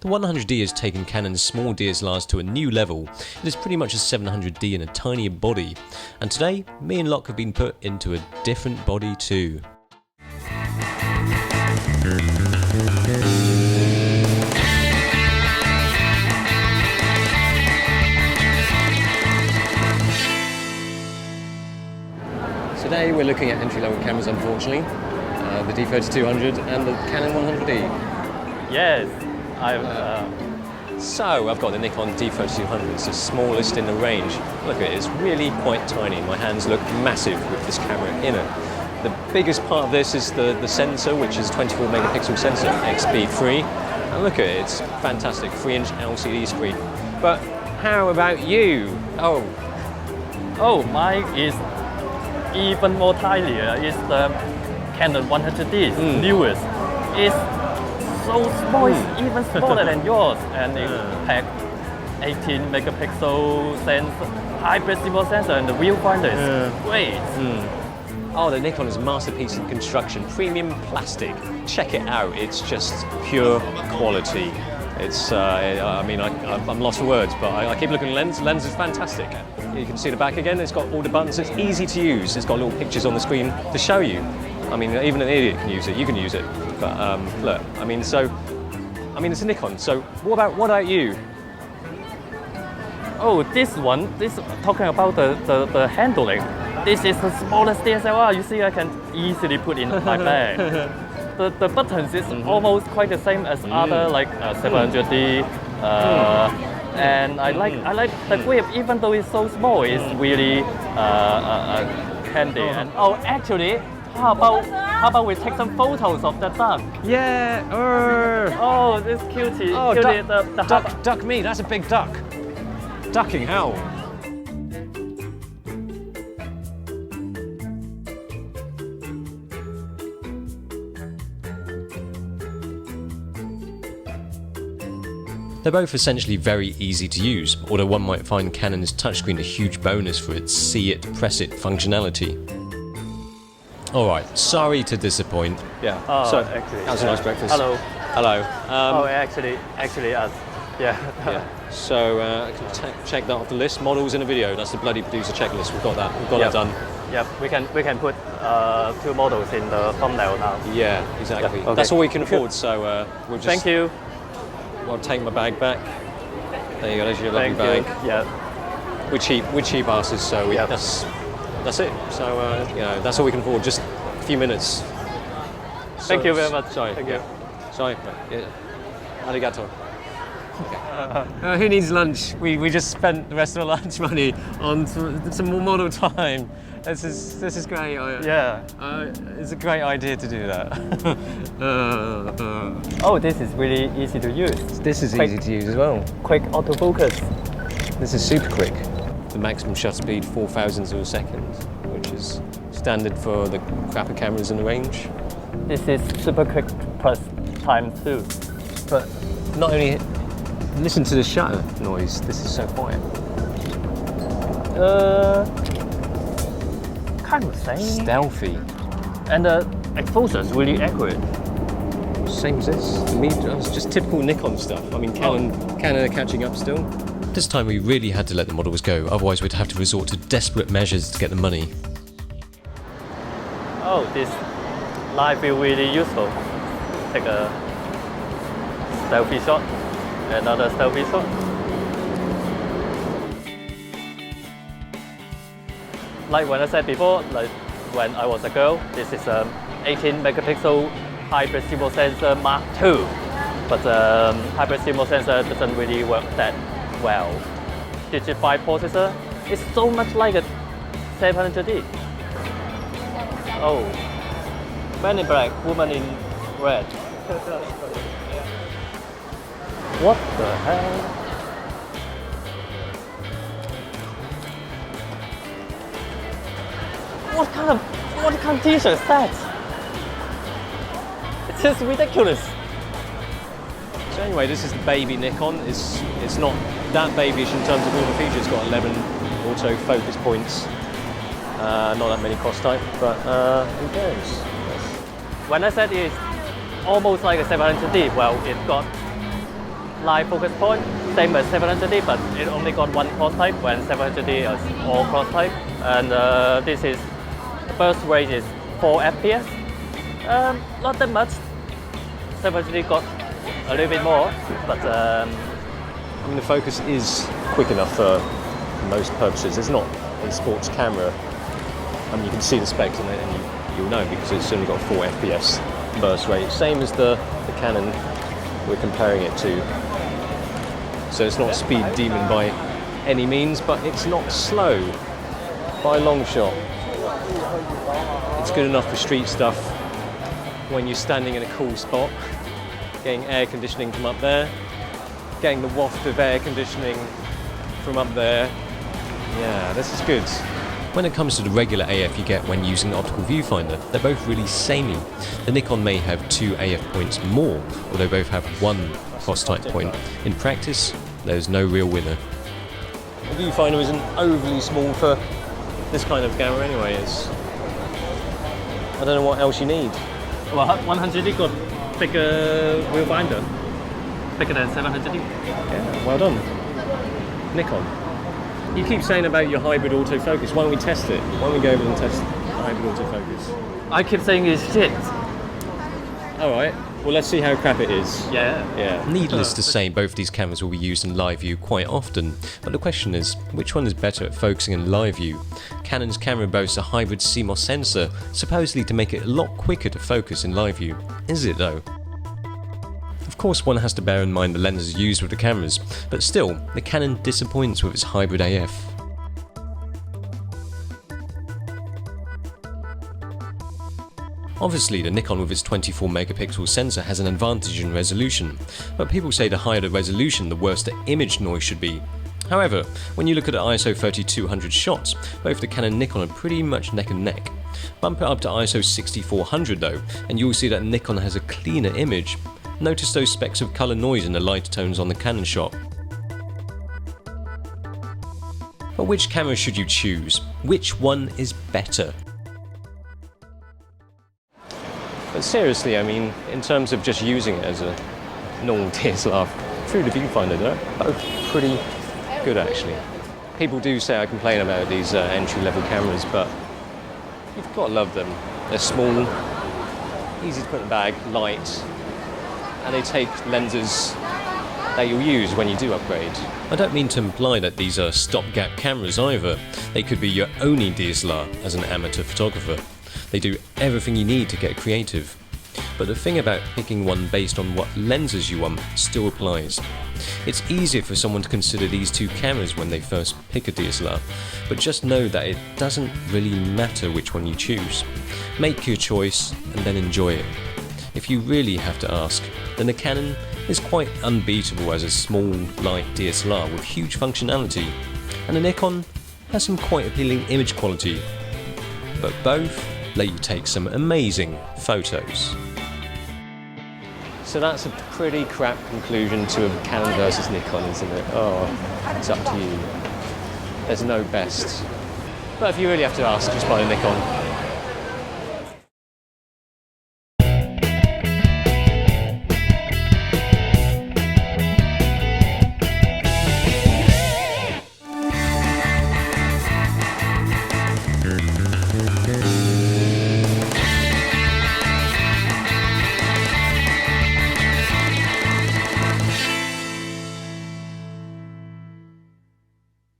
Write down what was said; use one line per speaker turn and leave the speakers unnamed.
The 100D has taken Canon's small DSLRs to a new level. It is pretty much a 700D in a tinier body. And today, me and Locke have been put into a different body too. Today we're looking at entry-level cameras, unfortunately. The D3200 and the Canon 100D.
Yes,
So I've got the Nikon D3200. It's the smallest in the range. Look at it, it's really quite tiny. My hands look massive with this camera in it. The biggest part of this is the sensor, which is a 24 megapixel sensor, XP3. And look at it, it's fantastic, 3-inch LCD screen. But how about you?
Oh, mine is even more tinier. It's the Canon 100D, newest. It's so small, it's even smaller than yours, and it packs 18 megapixel sensor, high precision sensor, and the viewfinder is great.
Oh, the Nikon is a masterpiece in construction, premium plastic. Check it out, it's just pure quality. It's, I'm lost for words, but I keep looking at the lens. The lens is fantastic. You can see the back again, it's got all the buttons, it's easy to use. It's got little pictures on the screen to show you. I mean, even an idiot can use it, you can use it. But look, it's a Nikon, so what about you?
Oh, this talking about the handling. This is the smallest DSLR. You see, I can easily put in my bag. The buttons is almost quite the same as other like 700D, and I like the grip. Even though it's so small, it's really handy. And actually, how about we take some photos of that duck?
Yeah.
Oh, this cutie.
Oh,
cutie,
duck me. That's a big duck. Ducking how? They're both essentially very easy to use, although one might find Canon's touchscreen a huge bonus for its see it, press it functionality. Alright, sorry to disappoint.
Yeah.
So,
actually,
that was a nice breakfast.
Hello.
Hello.
Actually us. Yeah.
So, I can check that off the list. Models in a video. That's the bloody producer checklist. We've got that. We've got that done.
Yep. We can put 2 models in the thumbnail now.
Yeah, exactly.
Yeah, okay.
That's all we can afford. So we'll just.
Thank you.
I'll take my bag back. There you go. There's your lovely
Thank
bag.
you. Yeah.
We're cheap asses, so that's it. So that's all we can afford. Just a few minutes.
Thank you very much.
Sorry.
Thank you.
Sorry. Yeah. Arigato. Who needs lunch? We just spent the rest of our lunch money on some more model time. This is great. It's a great idea to do that.
Oh, this is really easy to use.
This is easy to use as well.
Quick autofocus.
This is super quick. The maximum shutter speed 4,000ths of a second, which is standard for the crapper cameras in the range.
This is super quick plus time too.
But not only, listen to the shutter noise. This is so quiet.
Kind of same.
Stealthy.
And the exposure is really accurate.
Same as this. It's just typical Nikon stuff. I mean, Canon are catching up still. This time we really had to let the models go, otherwise we'd have to resort to desperate measures to get the money.
Oh, this live view really useful. Take a selfie shot, another selfie shot. Like when I said before, like when I was a girl, this is an 18 megapixel high precision sensor Mark II. But high precision sensor doesn't really work that well. DigitalRev processor is so much like a 700D. Oh, man in black, woman in red. What the hell? What kind of t-shirt is that? It's just ridiculous.
So anyway, this is the baby Nikon. It's not that babyish in terms of all the features. It's got 11 auto focus points. Not that many cross type, but who cares?
When I said it's almost like a 700D, well, it got live focus point, same as 700D, but it only got one cross type when 700D is all cross type. And this is burst rate is 4 FPS. Not that much. 700D got a little bit more, but
I mean, the focus is quick enough for most purposes. It's not a sports camera. I mean, you can see the specs on it and you'll know because it's only got 4 FPS burst rate, same as the Canon we're comparing it to. So it's not a speed demon by any means, but it's not slow by a long shot. It's good enough for street stuff when you're standing in a cool spot, getting air conditioning from up there, getting the waft of air conditioning from up there. Yeah, this is good. When it comes to the regular AF you get when using the optical viewfinder, they're both really samey. The Nikon may have 2 AF points more, although both have 1 cross-type point. In practice, there's no real winner. The viewfinder isn't overly small for this kind of camera anyway. I don't know what else you need.
well, 100D got bigger viewfinder, bigger than 700D.
Yeah, well done. Nikon. You keep saying about your hybrid autofocus. Why don't we test it? Why don't we go over and test hybrid autofocus?
I keep saying it's shit.
All right. Well, let's see how crap it is.
Yeah.
Needless to say, both these cameras will be used in live view quite often, but the question is, which one is better at focusing in live view? Canon's camera boasts a hybrid CMOS sensor, supposedly to make it a lot quicker to focus in live view. Is it though? Of course, one has to bear in mind the lenses used with the cameras, but still, the Canon disappoints with its hybrid AF. Obviously, the Nikon with its 24 megapixel sensor has an advantage in resolution, but people say the higher the resolution, the worse the image noise should be. However, when you look at the ISO 3200 shots, both the Canon and Nikon are pretty much neck and neck. Bump it up to ISO 6400 though, and you'll see that Nikon has a cleaner image. Notice those specks of colour noise in the lighter tones on the Canon shot. But which camera should you choose? Which one is better?
But seriously, I mean, in terms of just using it as a normal DSLR through the viewfinder, they're both pretty good actually. People do say I complain about these entry-level cameras, but you've got to love them. They're small, easy to put in the bag, light, and they take lenses that you'll use when you do upgrade.
I don't mean to imply that these are stopgap cameras either. They could be your only DSLR as an amateur photographer. They do everything you need to get creative. But the thing about picking one based on what lenses you want still applies. It's easier for someone to consider these two cameras when they first pick a DSLR, but just know that it doesn't really matter which one you choose. Make your choice and then enjoy it. If you really have to ask, then the Canon is quite unbeatable as a small, light DSLR with huge functionality, and the Nikon has some quite appealing image quality. But both let you take some amazing photos.
So that's a pretty crap conclusion to a Canon versus Nikon, isn't it? Oh, it's up to you. There's no best. But if you really have to ask, just buy a Nikon.